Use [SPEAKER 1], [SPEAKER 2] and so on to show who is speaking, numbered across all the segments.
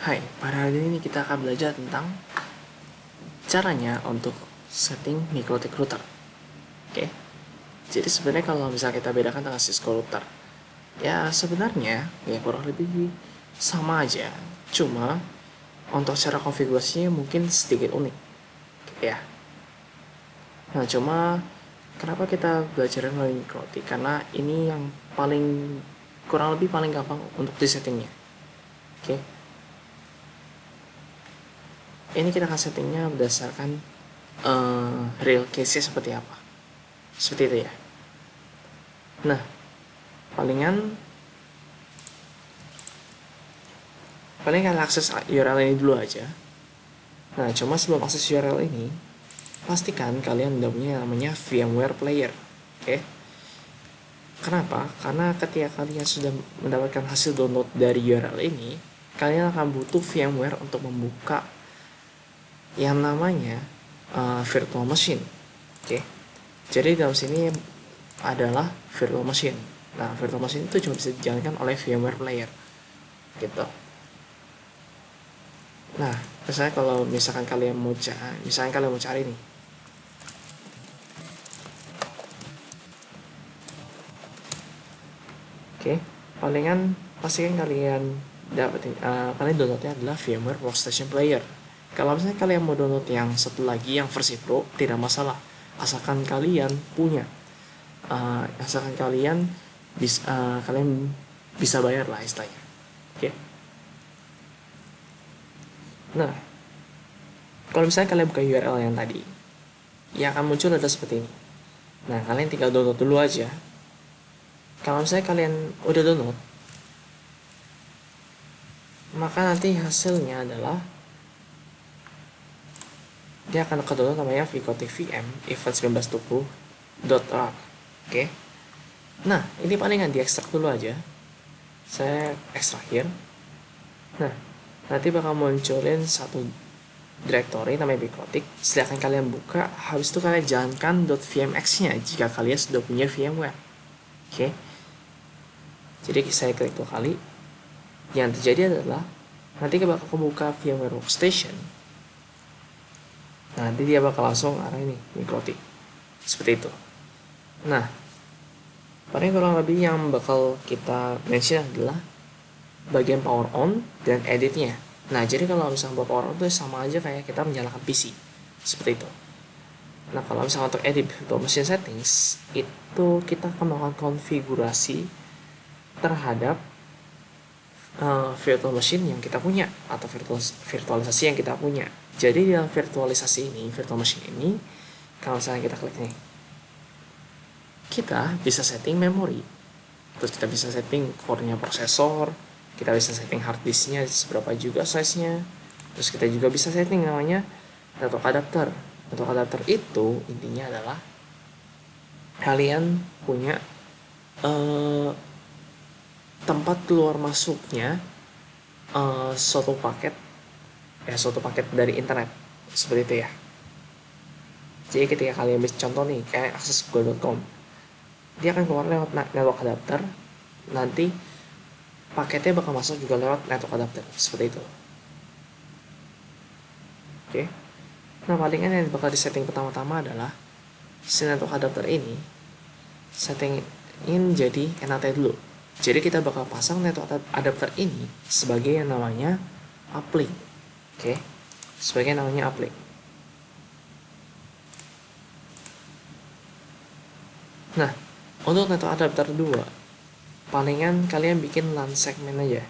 [SPEAKER 1] Hai, pada hari ini kita akan belajar tentang caranya untuk setting MikroTik router. Oke, jadi sebenarnya kalau misalnya kita bedakan dengan Cisco router, ya sebenarnya ya kurang lebih sama aja. Cuma untuk cara konfigurasinya mungkin sedikit unik, ya. Nah, cuma kenapa kita belajar melalui MikroTik? Karena ini yang kurang lebih paling gampang untuk disettingnya. Oke, ini kita akan settingnya berdasarkan real case-nya seperti apa. Seperti itu ya. Nah, palingan paling akses URL ini dulu aja. Nah, cuma sebelum akses URL ini, pastikan kalian udah punya yang namanya VMware Player. Oke. Kenapa? Karena ketika kalian sudah mendapatkan hasil download dari URL ini, kalian akan butuh VMware untuk membuka yang namanya virtual machine. Oke. Jadi dalam sini adalah virtual machine. Nah, virtual machine itu cuma bisa dijalankan oleh VMware Player. Gitu. Nah, misalnya kalau misalkan kalian mau cari nih. Oke, palingan pastikan kalian kalian downloadnya adalah VMware Workstation Player. Kalau misalnya kalian mau download yang satu lagi yang versi Pro, tidak masalah. Asalkan kalian punya, asalkan kalian bisa bayar lah istilahnya. Oke. Nah, kalau misalnya kalian buka URL yang tadi, yang akan muncul adalah seperti ini. Nah, kalian tinggal download dulu aja. Kalau misalnya kalian udah download, maka nanti hasilnya adalah dia akan kedownload namanya MikroTik VM event 1920.org. Oke. Nah, ini palingan diekstrak dulu aja. Saya ekstrakir. Nah, nanti bakal munculin satu directory namanya MikroTik. Silahkan kalian buka. Habis itu kalian jalankan .vmx-nya jika kalian sudah punya VMware. Oke. Jadi saya klik 2 kali. Yang terjadi adalah nanti bakal kebuka VMware Workstation. Nah, nanti dia bakal langsung arah ini MikroTik. Seperti itu. Nah, paling kurang lebih yang bakal kita mention adalah bagian power on dan editnya. Nah, jadi kalau misalnya buat power on itu sama aja kayak kita menyalakan PC. Seperti itu. Nah, kalau misalnya untuk edit virtual machine settings, itu kita akan melakukan konfigurasi terhadap virtual machine yang kita punya atau virtualisasi yang kita punya. Jadi dalam virtual machine ini, kalau misalnya kita klik nih, kita bisa setting memori, terus kita bisa setting core-nya prosesor, kita bisa setting hard disk-nya seberapa juga size-nya, terus kita juga bisa setting namanya network adapter. Network adapter itu intinya adalah kalian punya tempat keluar masuknya suatu paket dari internet, seperti itu ya. Jadi ketika kalian bisa contoh nih kayak akses google.com, dia akan keluar lewat network adapter, nanti paketnya bakal masuk juga lewat network adapter, seperti itu. Oke. Nah, palingan yang bakal disetting pertama-tama adalah si network adapter ini settingin jadi NAT dulu. Jadi kita bakal pasang network adapter ini sebagai yang namanya uplink. Oke. Sebagai yang namanya uplink. Nah, untuk network adapter 2, palingan kalian bikin LAN segment aja.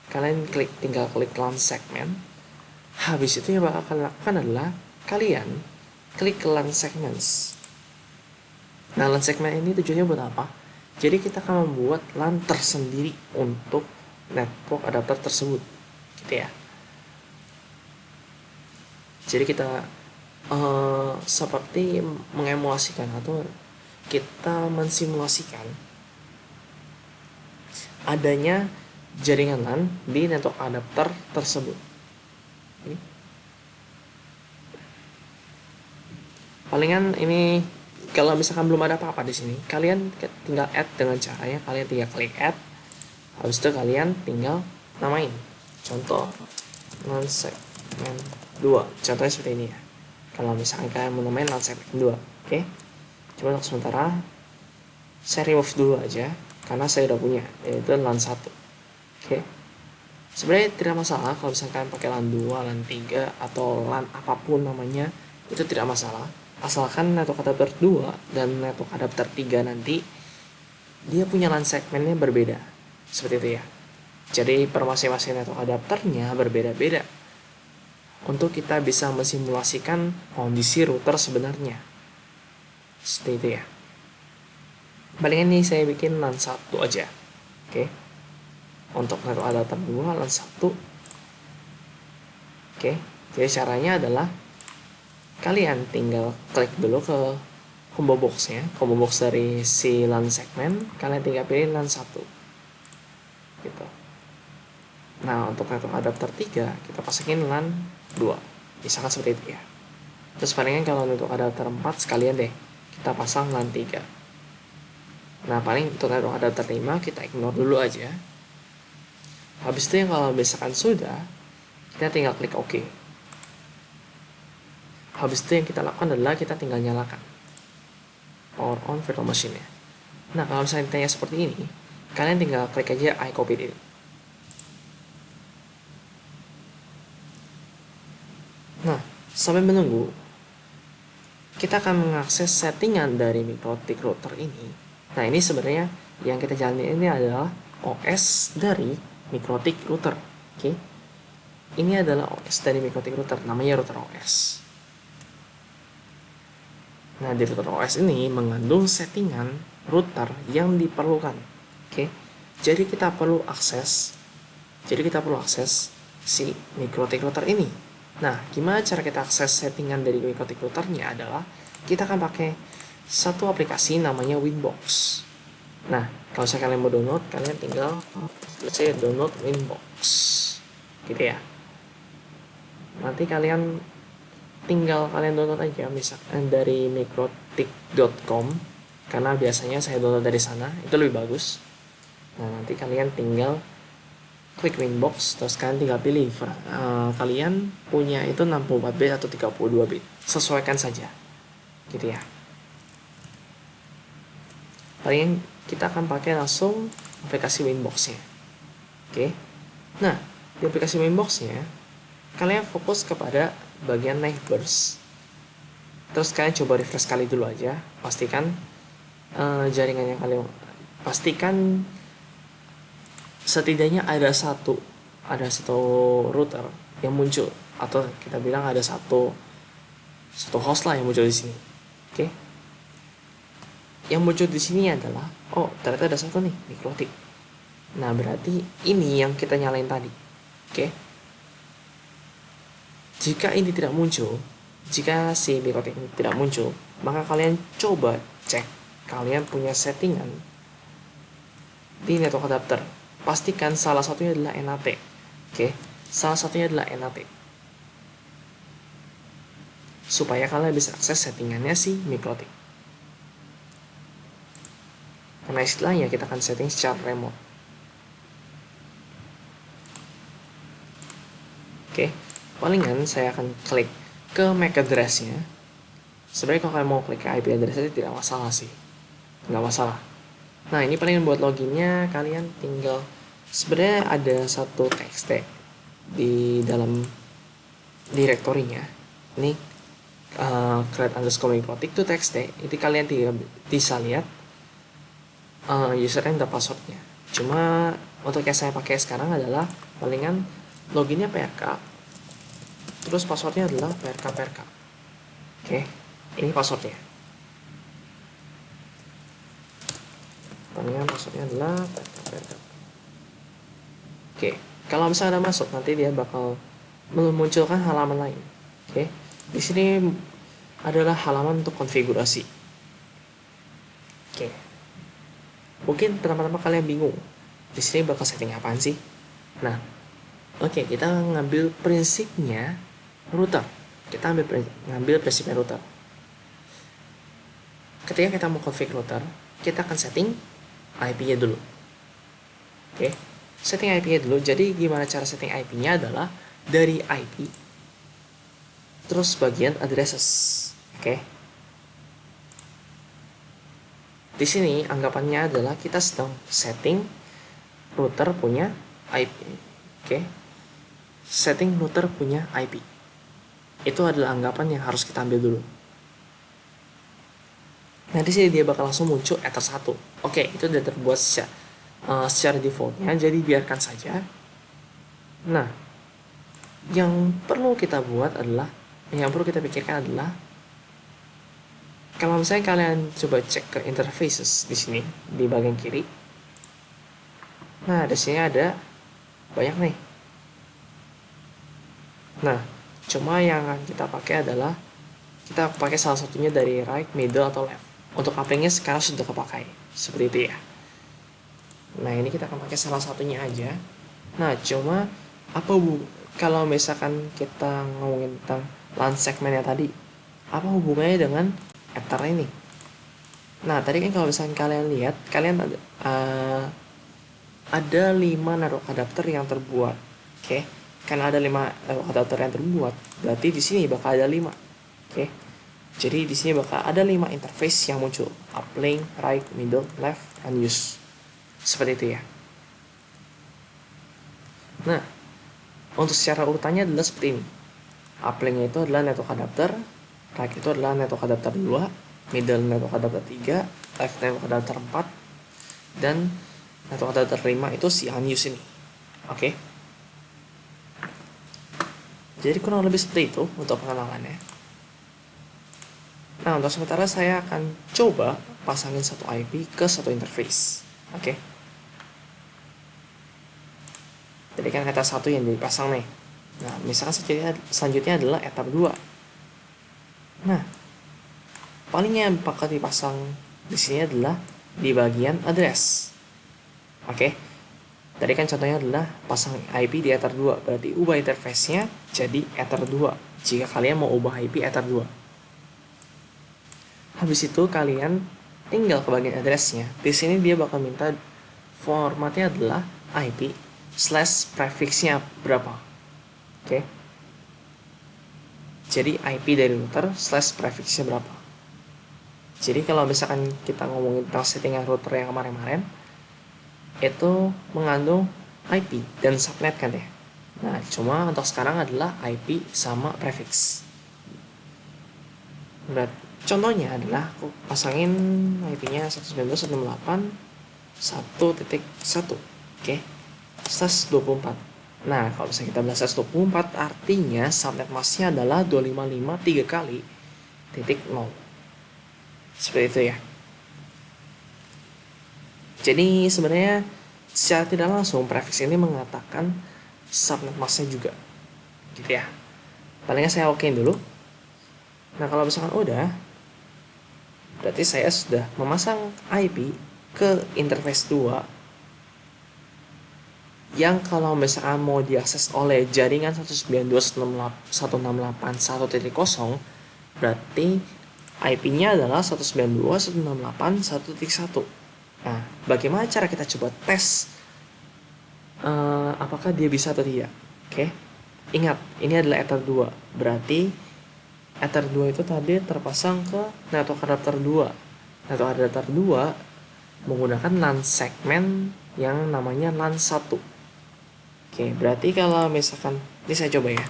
[SPEAKER 1] Kalian tinggal klik LAN segment. Habis itu yang bakal kalian lakukan adalah kalian klik LAN segments. Nah, LAN segment ini tujuannya buat apa? Jadi kita akan membuat LAN tersendiri untuk network adapter tersebut, gitu ya. Jadi kita seperti mengemulasikan atau kita mensimulasikan adanya jaringan LAN di network adapter tersebut. Palingan ini kalau misalkan belum ada apa-apa di sini, kalian tinggal add dengan caranya kalian tinggal klik add, habis itu kalian tinggal namain. Contoh LAN segmen 2. Contohnya seperti ini ya. Kalau misalkan kalian mau namain LAN segmen 2, oke? Cuma untuk sementara saya remove dulu aja karena saya udah punya, yaitu LAN 1. Oke. Sebenarnya tidak masalah kalau misalkan kalian pakai LAN 2, LAN 3 atau LAN apapun namanya, itu tidak masalah. Asalkan network adapter 2 dan network adapter 3 nanti dia punya LAN segmennya berbeda. Seperti itu ya. Jadi per masing-masing network adapternya berbeda-beda untuk kita bisa mensimulasikan kondisi router sebenarnya. Seperti itu ya. Palingan ini saya bikin LAN 1 aja. Oke. Untuk network adapter 2 LAN 1. Oke. Jadi caranya adalah kalian tinggal klik dulu ke combo box-nya, combo box dari si LAN segmen, kalian tinggal pilih LAN 1. Gitu. Nah, untuk network adapter 3 kita pasangin LAN 2. Misalkan seperti itu ya. Terus palingan kalau untuk adapter 4 sekalian deh kita pasang LAN 3. Nah, paling untuk network adapter 5 kita ignore dulu aja. Habis itu yang kalau misalkan sudah, kita tinggal klik OK. Habis itu yang kita lakukan adalah kita tinggal nyalakan power on virtual machine-nya. Nah, kalau misalnya ditanya seperti ini, kalian tinggal klik aja I copy it. Nah, sampai menunggu, kita akan mengakses settingan dari MikroTik router ini. Nah, ini sebenarnya yang kita jalani ini adalah OS dari MikroTik router. Oke. Ini adalah OS dari MikroTik router, namanya router OS. Nah, di router OS ini mengandung settingan router yang diperlukan. Oke. Jadi kita perlu akses si MikroTik router ini. Nah, gimana cara kita akses settingan dari MikroTik routernya adalah kita akan pakai satu aplikasi namanya Winbox. Nah, kalau misalnya kalian mau download, kalian tinggal download Winbox. Gitu ya. Nanti kalian tinggal download aja misalkan dari mikrotik.com karena biasanya saya download dari sana, itu lebih bagus. Nah, nanti kalian tinggal klik Winbox, terus kalian tinggal pilih kalian punya itu 64 bit atau 32 bit, sesuaikan saja gitu ya. Paling kita akan pakai langsung aplikasi Winbox-nya. Oke. Nah, di aplikasi Winbox-nya kalian fokus kepada bagian neighbors, terus kalian coba refresh kali dulu aja, pastikan jaringan yang kalian pastikan setidaknya ada satu router yang muncul, atau kita bilang ada satu host lah yang muncul di sini. Oke. Yang muncul di sini adalah ternyata ada satu nih MikroTik. Nah, berarti ini yang kita nyalain tadi. Oke. Jika ini tidak muncul, jika si MikroTik ini tidak muncul, maka kalian coba cek kalian punya settingan di network adapter. Pastikan salah satunya adalah NAT. Oke, salah satunya adalah NAT. Supaya kalian bisa akses settingannya si MikroTik. Karena istilahnya kita akan setting secara remote. Oke, palingan saya akan klik ke MAC address-nya. Sebenarnya kalau kalian mau klik ke IP address-nya tidak masalah sih. Nggak masalah. Nah, ini paling buat loginnya kalian tinggal, sebenarnya ada satu txt di dalam direktorinya. Ini create underscore mikrotik itu txt. Itu kalian bisa lihat username dan passwordnya. Cuma untuk yang saya pakai sekarang adalah palingan loginnya PRK, terus passwordnya adalah PRK. Oke, ini passwordnya. Palingan passwordnya adalah PRK. Oke, kalau misalnya ada masuk, nanti dia bakal memunculkan halaman lain. Oke, di sini adalah halaman untuk konfigurasi. Oke, mungkin pertama-tama kalian bingung, di sini bakal setting apaan sih? Nah, oke, kita ngambil prinsipnya router. Kita ngambil prinsipnya router. Ketika kita mau config router, kita akan setting IP-nya dulu. Oke, setting IP-nya dulu. Jadi gimana cara setting IP-nya adalah dari IP terus bagian addresses. Oke. Di sini anggapannya adalah kita sedang setting router punya IP. Oke. Setting router punya IP. Itu adalah anggapan yang harus kita ambil dulu. Nah, di sini dia bakal langsung muncul Ether 1. Oke, itu sudah terbuat secara defaultnya, jadi biarkan saja. Nah, yang perlu kita pikirkan adalah kalau misalnya kalian coba cek ke interfaces di sini di bagian kiri. Nah, di sini ada banyak nih. Nah, cuma yang akan kita pakai adalah kita pakai salah satunya dari right, middle, atau left. Untuk uplink-nya sekarang sudah kepakai seperti itu ya. Nah, ini kita akan pakai salah satunya aja. Nah, cuma kalau misalkan kita ngomongin tentang LAN segmennya tadi, apa hubungannya dengan Ether ini? Nah, tadi kan kalau misalkan kalian lihat, kalian ada 5 network adapter yang terbuat. Oke. Karena ada 5 network adapter yang terbuat, berarti di sini bakal ada 5. Oke. Jadi di sini bakal ada 5 interface yang muncul. Uplink, right, middle, left, and use. Seperti itu ya. Nah, untuk secara urutannya adalah seperti ini. Uplink itu adalah network adapter, right itu adalah network adapter 2, middle network adapter 3, left network adapter 4, dan network adapter 5 itu si unused ini. Oke. Jadi kurang lebih seperti itu untuk pengenalannya. Nah, untuk sementara saya akan coba pasangin satu IP ke satu interface. Oke. Jadi kan Ether 1 yang dipasang nih. Nah, misalkan selanjutnya adalah Ether 2. Nah, paling yang bakal dipasang di sini adalah di bagian address. Oke. Tadi kan contohnya adalah pasang IP di Ether 2, berarti ubah interface-nya jadi Ether 2 jika kalian mau ubah IP Ether 2. Habis itu kalian tinggal ke bagian address-nya. Di sini dia bakal minta formatnya adalah IP / prefix-nya berapa. Oke. Jadi IP dari router / prefix-nya berapa. Jadi kalau misalkan kita ngomongin tentang settingan router yang kemarin-kemarin, itu mengandung IP dan subnet kan ya. Nah, cuma untuk sekarang adalah IP sama prefix. Berarti contohnya adalah aku pasangin IP-nya 192.168.1.1. Oke. /24. Nah, kalau misalnya kita bilang /24 artinya subnet masknya adalah 255 3 kali .0. Seperti itu ya. Jadi sebenarnya secara tidak langsung prefix ini mengatakan subnet masknya juga. Gitu ya. Palingnya saya okein dulu. Nah, kalau misalkan udah, berarti saya sudah memasang IP ke interface 2 yang kalau misalkan mau diakses oleh jaringan 192.168.1.0, berarti IP-nya adalah 192.168.1.1. Nah, bagaimana cara kita coba tes apakah dia bisa atau tidak? Oke. Ingat, ini adalah Ether 2. Berarti Ether 2 itu tadi terpasang ke network adapter 2. Network adapter 2 menggunakan LAN segmen yang namanya LAN 1. Oke, berarti kalau misalkan ini saya coba ya.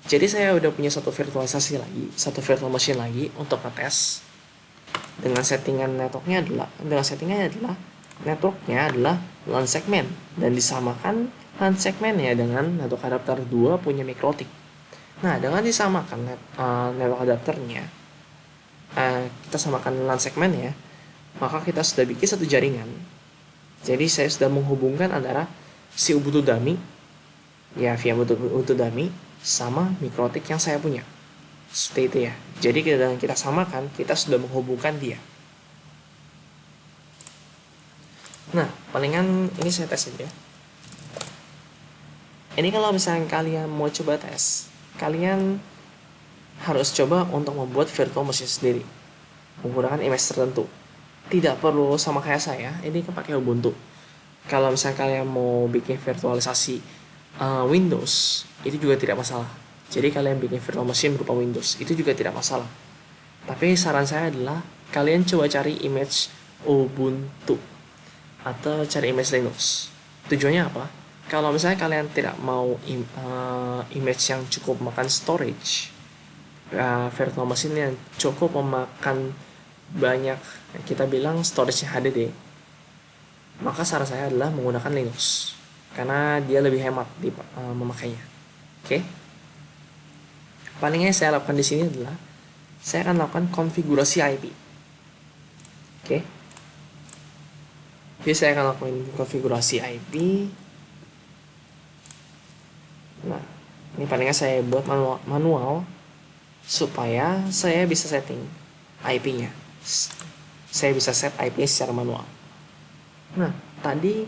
[SPEAKER 1] Jadi saya udah punya satu virtual machine lagi untuk ngetes. Dengan settingannya adalah networknya adalah LAN segmen dan disamakan LAN segmennya dengan network adapter 2 punya MikroTik. Nah, dengan disamakan network adapternya, kita samakan LAN segmennya, maka kita sudah bikin satu jaringan. Jadi saya sudah menghubungkan antara si Ubuntu dummy ya via Ubuntu dummy sama MikroTik yang saya punya. Seperti itu ya. Jadi dengan kita samakan, kita sudah menghubungkan dia. Nah, palingan ini saya tes aja. Ini kalau misalnya kalian mau coba tes, kalian harus coba untuk membuat virtual machine sendiri menggunakan image tertentu. Tidak perlu sama kayak saya, ini pakai Ubuntu. Kalau misalnya kalian mau bikin virtualisasi Windows, itu juga tidak masalah. Jadi kalian bikin virtual machine berupa Windows, itu juga tidak masalah. Tapi saran saya adalah kalian coba cari image Ubuntu atau cari image Linux. Tujuannya apa? Kalau misalnya kalian tidak mau image yang cukup makan storage, virtual machine yang cukup memakan banyak, kita bilang storage HDD, maka saran saya adalah menggunakan Linux karena dia lebih hemat di memakainya. Oke? Palingnya saya lakukan di sini adalah saya akan lakukan konfigurasi IP. Oke? Jadi saya akan lakukan konfigurasi IP. Nah, ini palingnya saya buat manual supaya saya bisa setting IP-nya. Saya bisa set IP secara manual. Nah, tadi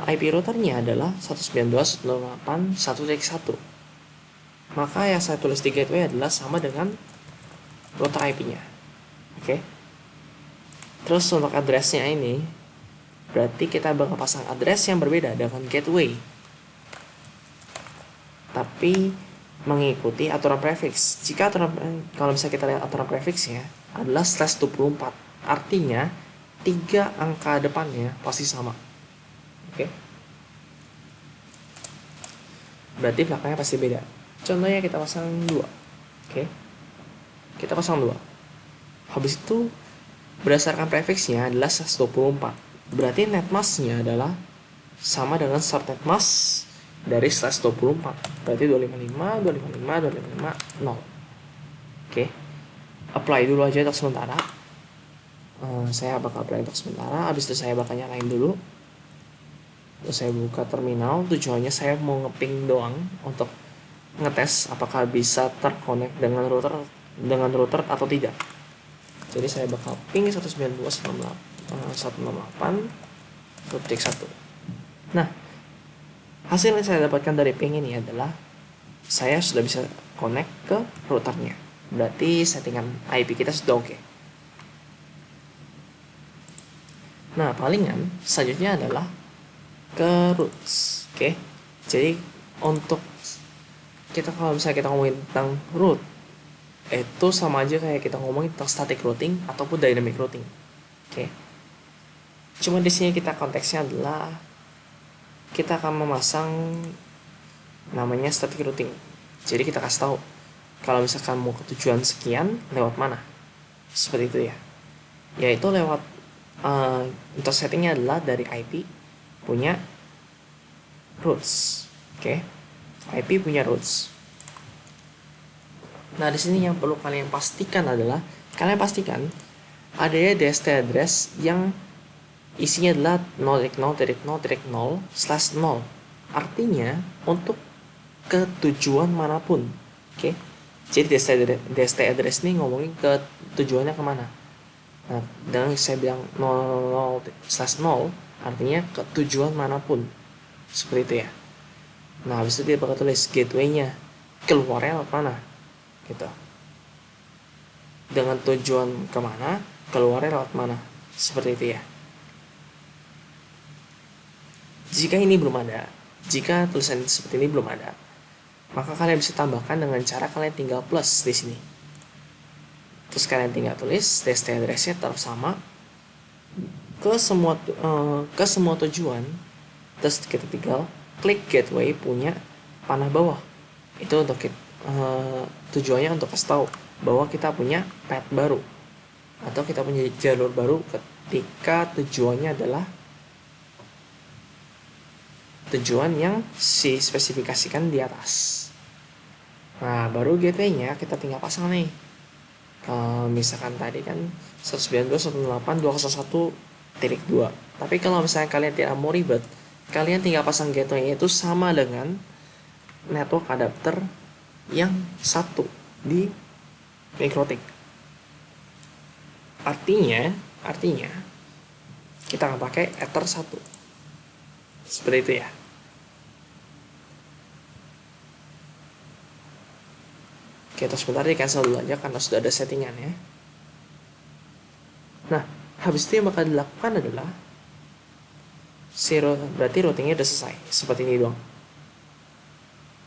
[SPEAKER 1] IP routernya adalah 192.168.1.1. Maka yang saya tulis di gateway adalah sama dengan router IP-nya. Oke. Terus untuk address-nya ini, berarti kita bakal pasang address yang berbeda dengan gateway, tapi mengikuti aturan prefix. Jika kalau misalnya kita lihat aturan prefixnya adalah /24, artinya 3 angka depannya pasti sama. Oke. Berarti belakangnya pasti beda. Contohnya kita pasang 2. Oke. Kita pasang 2. Habis itu berdasarkan prefixnya adalah /24. Berarti netmasknya adalah sama dengan subnet mask dari /24. Berarti 255.255.255.0. Oke. Apply dulu aja untuk sementara. Saya bakal apply untuk sementara. Habis itu saya bakal nyalain dulu. Terus saya buka terminal. Tujuannya saya mau ngeping doang untuk ngetes apakah bisa terkonek dengan router atau tidak. Jadi saya bakal ping 192.168.1.1. Nah, hasil yang saya dapatkan dari ping ini adalah saya sudah bisa connect ke routernya. Berarti settingan IP kita sudah oke. Nah, palingan selanjutnya adalah ke roots. Oke. Jadi untuk kita kalau misalnya kita ngomongin tentang root, itu sama aja kayak kita ngomongin tentang static routing ataupun dynamic routing. Oke. Cuma di sini kita konteksnya adalah kita akan memasang namanya static routing. Jadi kita kasih tahu kalau misalkan mau ke tujuan sekian lewat mana. Seperti itu ya. Yaitu lewat untuk settingnya adalah dari IP punya roots. Oke. IP punya roots. Nah, di sini yang perlu kalian pastikan adalah kalian pastikan ada DST address yang isinya adalah 0.0.0.0/0. Artinya untuk ke tujuan manapun. Oke. Jadi DST address ini ngomongin ke tujuannya kemana. Nah, dengan saya bilang 0.0/0 artinya ke tujuan manapun. Seperti itu ya. Nah, habis itu dia bakal tulis gateway-nya keluarnya lewat mana gitu. Dengan tujuan kemana, keluarnya lewat mana. Seperti itu ya. Jika ini belum ada, jika tulisan seperti ini belum ada, maka kalian bisa tambahkan dengan cara kalian tinggal plus di sini. Terus kalian tinggal tulis DST address-nya tetap sama ke semua tujuan. Terus kita tinggal klik gateway punya panah bawah. Itu untuk tujuannya untuk kasih tahu bahwa kita punya path baru atau kita punya jalur baru ketika tujuannya adalah tujuan yang spesifikasikan di atas. Nah, baru gateway-nya kita tinggal pasang nih. Misalkan tadi kan 192.168.201.2. Tapi kalau misalnya kalian tidak mau ribet, kalian tinggal pasang gateway itu sama dengan network adapter yang satu di MikroTik. Artinya kita akan pakai Ether 1. Seperti itu ya. Oke, terus sebentar di cancel dulu aja karena sudah ada settingan ya. Nah, habis itu yang bakal dilakukan adalah berarti routingnya udah selesai. Seperti ini doang.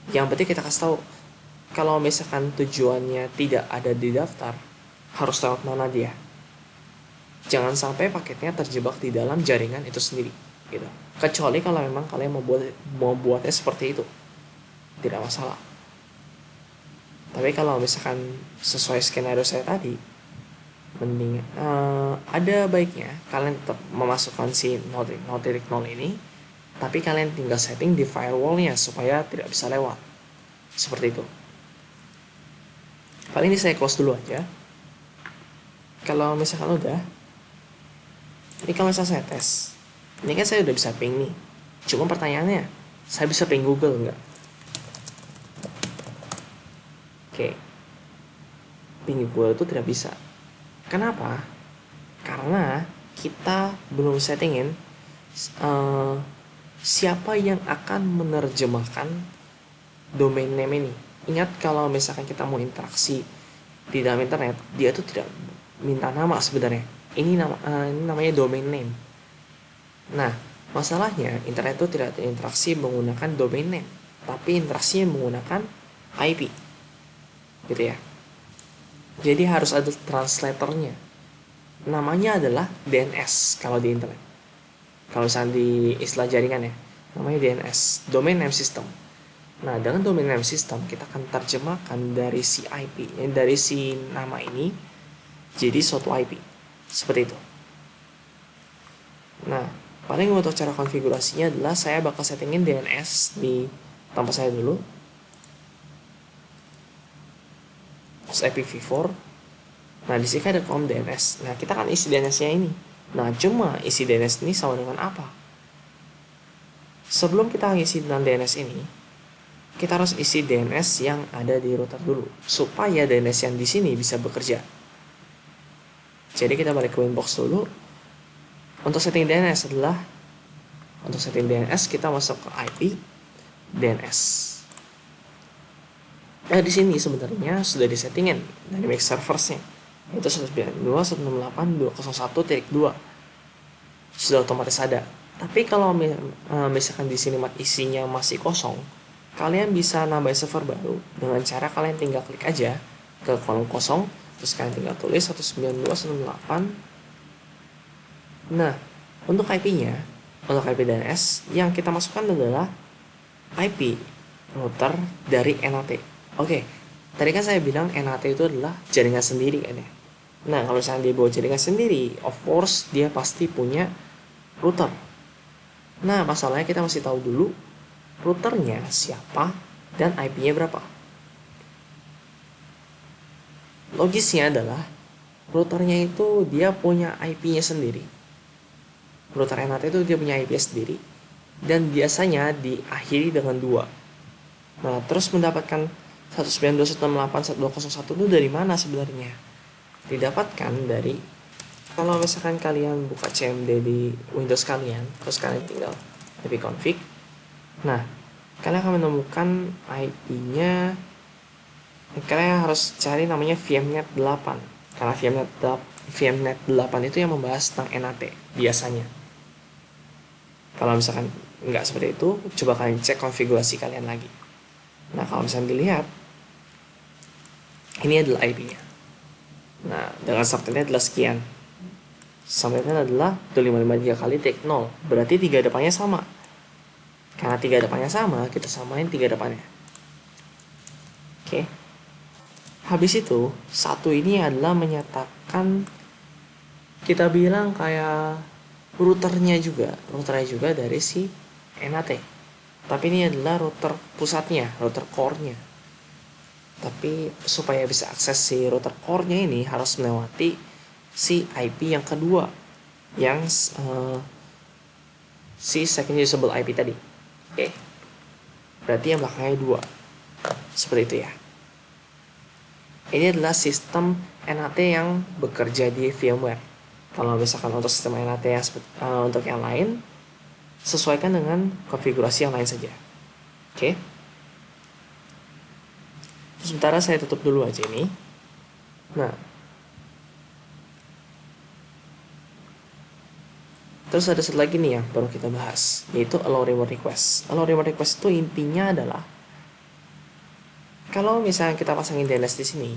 [SPEAKER 1] Yang penting kita kasih tahu kalau misalkan tujuannya tidak ada di daftar, harus lewat mana dia. Jangan sampai paketnya terjebak di dalam jaringan itu sendiri, gitu. Kecuali kalau memang kalian mau buatnya seperti itu, tidak masalah. Tapi kalau misalkan sesuai skenario saya tadi, mending ada baiknya kalian tetap memasukkan si notirik 0 ini, tapi kalian tinggal setting di firewallnya supaya tidak bisa lewat. Seperti itu. Paling ini saya close dulu aja. Kalau misalkan udah, ini kalau misalnya saya tes, ini kan saya udah bisa ping nih. Cuma pertanyaannya, saya bisa ping Google nggak? Oke, ping Google itu tidak bisa. Kenapa? Karena kita belum settingin siapa yang akan menerjemahkan domain name ini. Ingat kalau misalkan kita mau interaksi di dalam internet, dia tuh tidak minta nama sebenarnya. Ini namanya domain name. Nah, masalahnya internet itu tidak interaksi menggunakan domain name, tapi interaksinya menggunakan IP. Gitu ya. Jadi harus ada translatornya. Namanya adalah DNS kalau di internet. Kalau misalnya di istilah jaringan ya, namanya DNS, Domain Name System. Nah, dengan Domain Name System kita akan terjemahkan dari si IP, dari si nama ini jadi suatu IP. Seperti itu. Nah, paling untuk cara konfigurasinya adalah saya bakal settingin DNS di tempat saya dulu. Terus IPv4. Nah, di sini ada kolom DNS. Nah, kita akan isi DNS-nya ini. Nah, cuma isi DNS ini sama dengan apa? Sebelum kita isi dengan DNS ini, kita harus isi DNS yang ada di router dulu, supaya DNS yang di sini bisa bekerja. Jadi kita balik ke inbox dulu. Untuk setting DNS adalah, untuk setting DNS kita masuk ke IP DNS. Nah, di sini sebenarnya sudah disettingin dynamic serversnya, yaitu 192.168.201.2. Sudah otomatis ada. Tapi kalau misalkan di sini isinya masih kosong, kalian bisa nambah server baru dengan cara kalian tinggal klik aja ke kolom kosong, terus kalian tinggal tulis 192.168. Nah, untuk IP-nya, untuk IP DNS yang kita masukkan adalah IP router dari NAT. Oke, tadi kan saya bilang NAT itu adalah jaringan sendiri kan ya. Nah, kalau misalnya dia bawa jaringan sendiri, of course dia pasti punya router. Nah, masalahnya kita mesti tahu dulu routernya siapa dan IP-nya berapa. Logisnya adalah routernya itu dia punya IP-nya sendiri. Router NAT itu dia punya IP sendiri dan biasanya diakhiri dengan 2. Nah, terus mendapatkan 192.168.1.201 itu dari mana sebenarnya? Didapatkan dari, kalau misalkan kalian buka CMD di Windows kalian, terus kalian tinggal ipconfig. Nah, kalian akan menemukan IP-nya. Kalian harus cari namanya VMnet 8. Karena VMnet 8 itu yang membahas tentang NAT biasanya. Kalau misalkan nggak seperti itu, coba kalian cek konfigurasi kalian lagi. Nah, kalau misalnya dilihat, ini adalah IP-nya. Nah, dengan subnetnya adalah sekian. Subnetnya adalah 255 kali take 0. Berarti 3 depannya sama. Karena 3 depannya sama, kita samain 3 depannya. Oke. Habis itu, satu ini adalah menyatakan, kita bilang kayak routernya juga dari si NAT. Tapi ini adalah router pusatnya, router core-nya. Tapi supaya bisa akses si router core-nya ini harus melewati si IP yang kedua, yang si second usable IP tadi. Oke. Berarti yang belakangnya 2. Seperti itu ya. Ini adalah sistem NAT yang bekerja di VMware. Kalau misalkan untuk sistem NAT yang untuk yang lain, sesuaikan dengan konfigurasi yang lain saja. Oke. Terus sementara saya tutup dulu aja ini. Nah, terus ada satu lagi nih yang baru kita bahas, yaitu allow remote request. Allow remote request itu intinya adalah Kalau misalnya kita pasangin DNS di sini,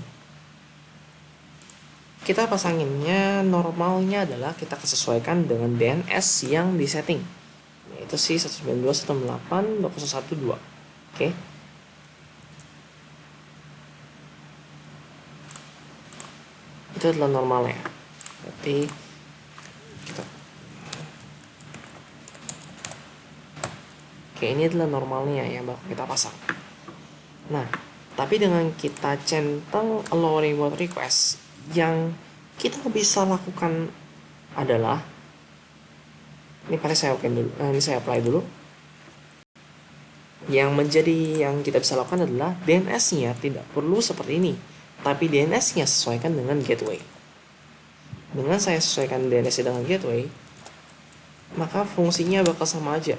[SPEAKER 1] kita pasanginnya normalnya adalah kita sesuaikan dengan DNS yang disetting, yaitu si 192.168.2.1.2. Oke. Itu adalah normalnya. Berarti kita ini adalah normalnya yang bakal kita pasang. Nah, tapi dengan kita centang allow remote request, yang kita bisa lakukan adalah, ini paling saya oke dulu, ini saya apply dulu. Yang kita bisa lakukan adalah DNS-nya tidak perlu seperti ini, tapi DNS-nya sesuaikan dengan gateway. Dengan saya sesuaikan DNS dengan gateway, maka fungsinya bakal sama aja.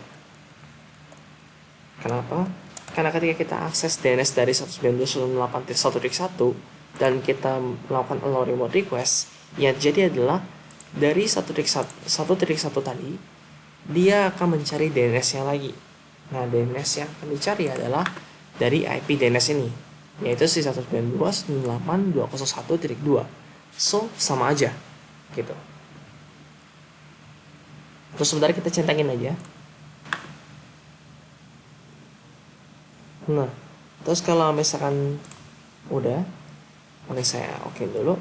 [SPEAKER 1] Kenapa? Karena ketika kita akses DNS dari 192.168.1.1 dan kita melakukan allow remote request, yang jadi adalah dari 1.1 tadi, dia akan mencari DNS-nya lagi. Nah, DNS yang akan dicari adalah dari IP DNS ini, yaitu si 192.168.201.2. So, sama aja gitu. Terus sebentar kita centangin aja. Nah, terus kalau misalkan udah, oke, saya oke dulu.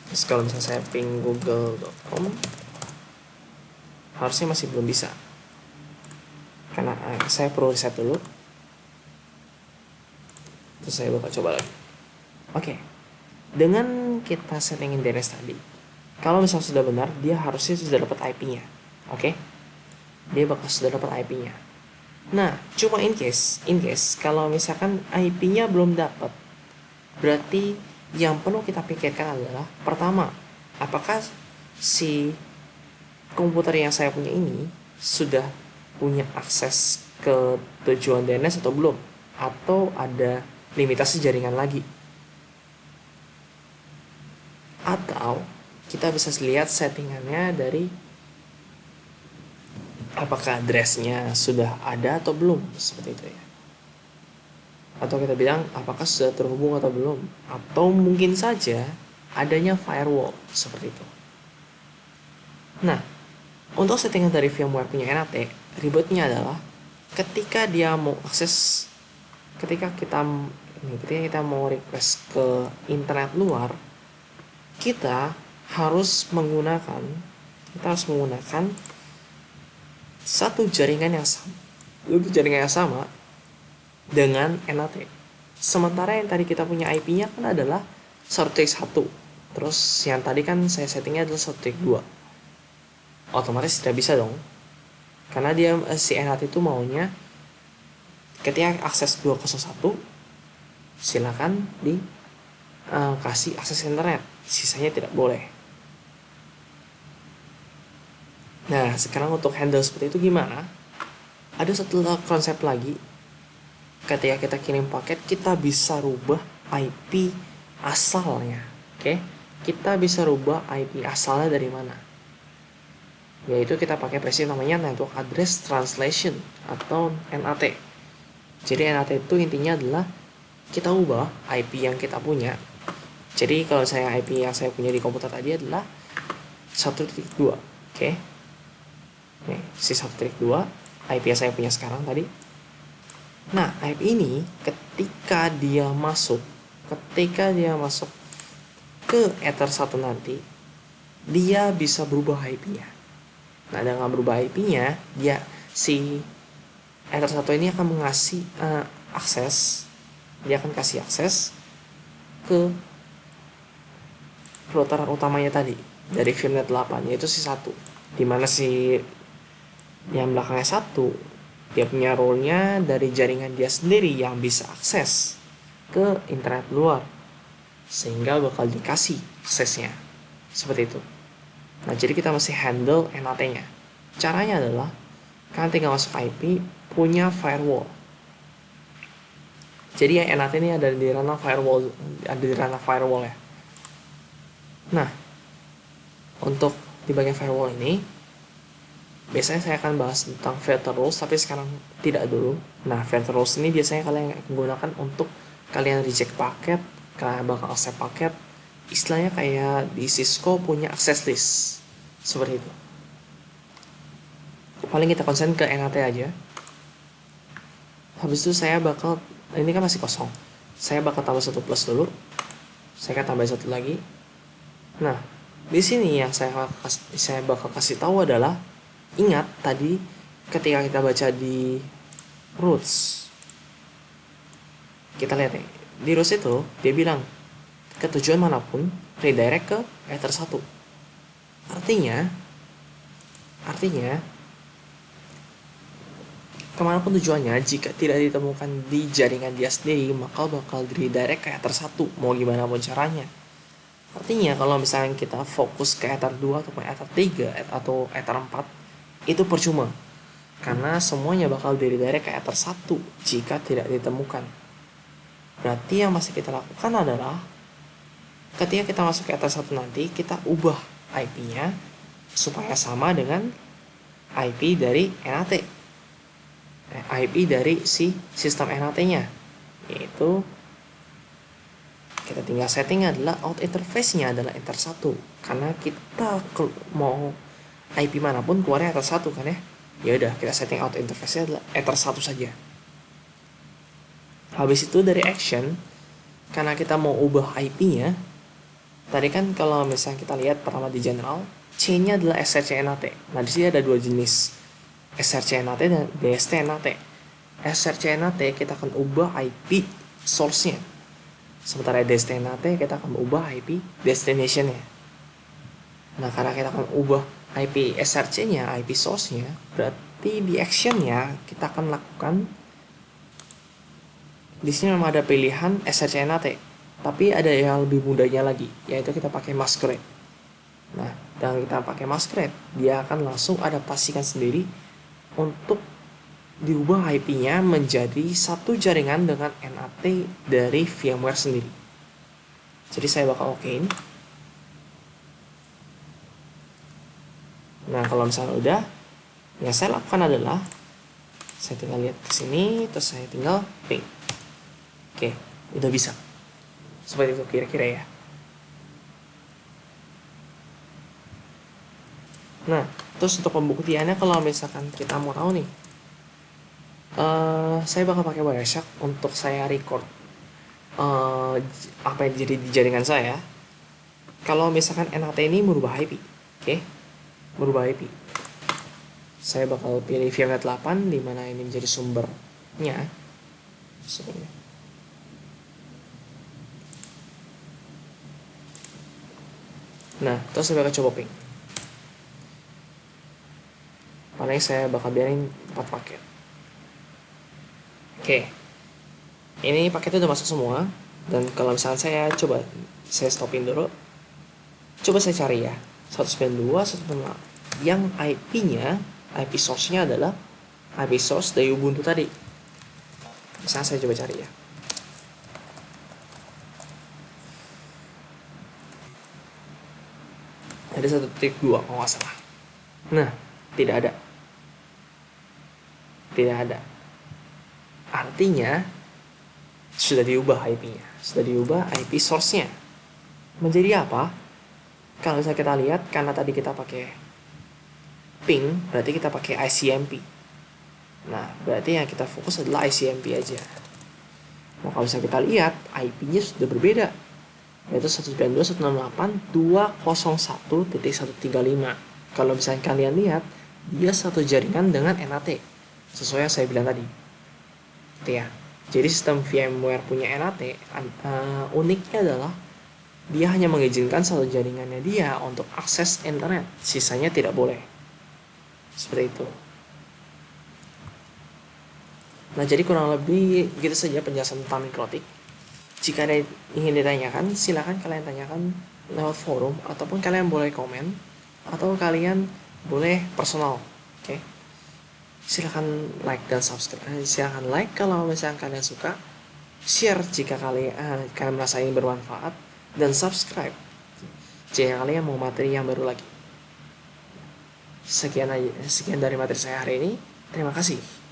[SPEAKER 1] Terus kalau misalnya saya ping google.com, harusnya masih belum bisa, karena saya perlu reset dulu. Terus saya bakal coba lagi. Oke, dengan kita settingin DNS tadi, kalau misalnya sudah benar, dia harusnya sudah dapat IP-nya. Oke, dia bakal sudah dapat IP-nya. Nah, cuma in case kalau misalkan IP-nya belum dapat, berarti yang perlu kita pikirkan adalah, pertama, apakah si komputer yang saya punya ini sudah punya akses ke tujuan DNS atau belum, atau ada limitasi jaringan lagi, atau kita bisa lihat settingannya dari apakah addressnya sudah ada atau belum, seperti itu ya. Atau kita bilang apakah sudah terhubung atau belum, atau mungkin saja adanya firewall, seperti itu. Nah, untuk settingan dari VMware punya NAT, ribetnya adalah ketika dia mau akses, ketika kita mau request ke internet luar, kita harus menggunakan satu jaringan yang sama dengan NAT. Sementara yang tadi kita punya IP-nya kan adalah 1.1. Terus yang tadi kan saya settingnya adalah 1.2. Otomatis tidak bisa dong. Karena dia si NAT itu maunya ketika akses 201 silakan kasih akses internet, sisanya tidak boleh. Nah, sekarang untuk handle seperti itu gimana? Ada satu konsep lagi. Ketika kita kirim paket, kita bisa rubah IP asalnya. Oke? Kita bisa rubah IP asalnya dari mana? Yaitu kita pakai prinsip namanya Network Address Translation atau NAT. Jadi NAT itu intinya adalah kita ubah IP yang kita punya. Jadi kalau IP yang saya punya di komputer tadi adalah 1.2. Oke? Nih, si 1.2 IP yang saya punya sekarang tadi. Nah, IP ini ketika dia masuk ke Ether 1 nanti, dia bisa berubah IP-nya. Nah, dengan berubah IP-nya, si Ether 1 ini akan mengasih akses, dia akan kasih akses ke router utamanya tadi dari VMnet 8, yaitu si 1, dimana si yang belakangnya 1, dia punya role-nya dari jaringan dia sendiri yang bisa akses ke internet luar, sehingga bakal dikasih aksesnya seperti itu. Nah, jadi kita mesti handle NAT-nya. Caranya adalah kalian tinggal masuk IP, punya firewall. Jadi ya NAT ini ada di ranah firewall, ya. Nah, untuk di bagian firewall ini, biasanya saya akan bahas tentang filter rules, tapi sekarang tidak dulu. Nah, filter rules ini biasanya kalian gunakan untuk kalian reject paket, kalian bakal accept paket. Istilahnya kayak di Cisco punya access list. Seperti itu. Paling kita konsen ke NAT aja. Habis itu saya bakal, ini kan masih kosong. Saya bakal tambah 1 plus dulu. Saya akan tambah 1 lagi. Nah, di sini yang saya bakal kasih tahu adalah, ingat tadi ketika kita baca di roots, kita lihat nih, di roots itu dia bilang ke tujuan manapun redirect ke Ether 1. Artinya kemanapun tujuannya, jika tidak ditemukan di jaringan dia sendiri, maka bakal redirect ke Ether 1, mau gimana pun caranya. Artinya kalau misalnya kita fokus ke Ether 2 atau Ether 3 atau Ether 4, itu percuma. Karena semuanya bakal redirect ke Ether 1 jika tidak ditemukan. Berarti yang masih kita lakukan adalah, ketika kita masuk ke Ether 1 nanti, kita ubah IP-nya supaya sama dengan IP dari NAT. IP dari si sistem NAT-nya, yaitu kita tinggal setting adalah out interface-nya adalah Ether 1, karena kita mau IP manapun keluarnya Ether 1 kan ya. Ya udah, kita setting out interface-nya adalah Ether 1 saja. Habis itu dari action, karena kita mau ubah IP-nya, tadi kan kalau misalnya kita lihat pertama di general, C-nya adalah SRC NAT. Nah, di sini ada dua jenis, SRC NAT dan DST NAT. SRC NAT kita akan ubah IP source-nya. Sementara DST NAT kita akan ubah IP destination-nya. Nah, karena kita akan ubah IP SRC-nya, IP source-nya, berarti di action-nya kita akan lakukan, di sini memang ada pilihan SRC NAT, tapi ada yang lebih mudahnya lagi, yaitu kita pakai masquerade. Nah, dengan kita pakai masquerade, dia akan langsung adaptasikan sendiri untuk diubah IP-nya menjadi satu jaringan dengan NAT dari VMware sendiri. Jadi saya bakal okein. Nah, kalau misalnya udah, yang saya lakukan adalah saya tinggal lihat ke sini, terus saya tinggal ping. Oke, udah bisa. Seperti itu kira-kira ya. Nah, terus untuk pembuktiannya, kalau misalkan kita mau tahu nih, saya bakal pakai Wireshark untuk saya record apa yang jadi di jaringan saya. Kalau misalkan NAT ini merubah IP, oke, merubah IP, saya bakal pilih VMware 8 di mana ini menjadi sumbernya. Nah, terus saya bakal coba ping. Paling saya bakal biarin 4 paket. Oke, ini paketnya udah masuk semua. Dan kalau misalnya saya stopin dulu, coba saya cari ya 192.168 yang IP-nya, IP source-nya adalah IP source dari Ubuntu tadi. Misalnya saya coba cari ya, ada 1.2 kalau nggak salah. Nah, tidak ada. Artinya sudah diubah IP-nya, sudah diubah IP source-nya. Menjadi apa? Kalau misalnya kita lihat, karena tadi kita pakai ping, berarti kita pakai ICMP. Nah, berarti yang kita fokus adalah ICMP aja. Nah, kalau misalnya kita lihat, IP-nya sudah berbeda, yaitu 192.168.201.135. Kalau misalnya kalian lihat, dia satu jaringan dengan NAT, sesuai yang saya bilang tadi. Ya, jadi sistem VMware punya NAT uniknya adalah dia hanya mengizinkan satu jaringannya dia untuk akses internet, sisanya tidak boleh. Seperti itu. Nah, jadi kurang lebih gitu saja penjelasan tentang Mikrotik. Jika ada yang ingin ditanyakan, silakan kalian tanyakan lewat forum, ataupun kalian boleh komen, atau kalian boleh personal. Oke. Silahkan like dan subscribe. Silahkan like kalau misalnya kalian suka, share jika kalian merasa ini bermanfaat, dan subscribe jika kalian mau materi yang baru lagi. Sekian dari materi saya hari ini. Terima kasih.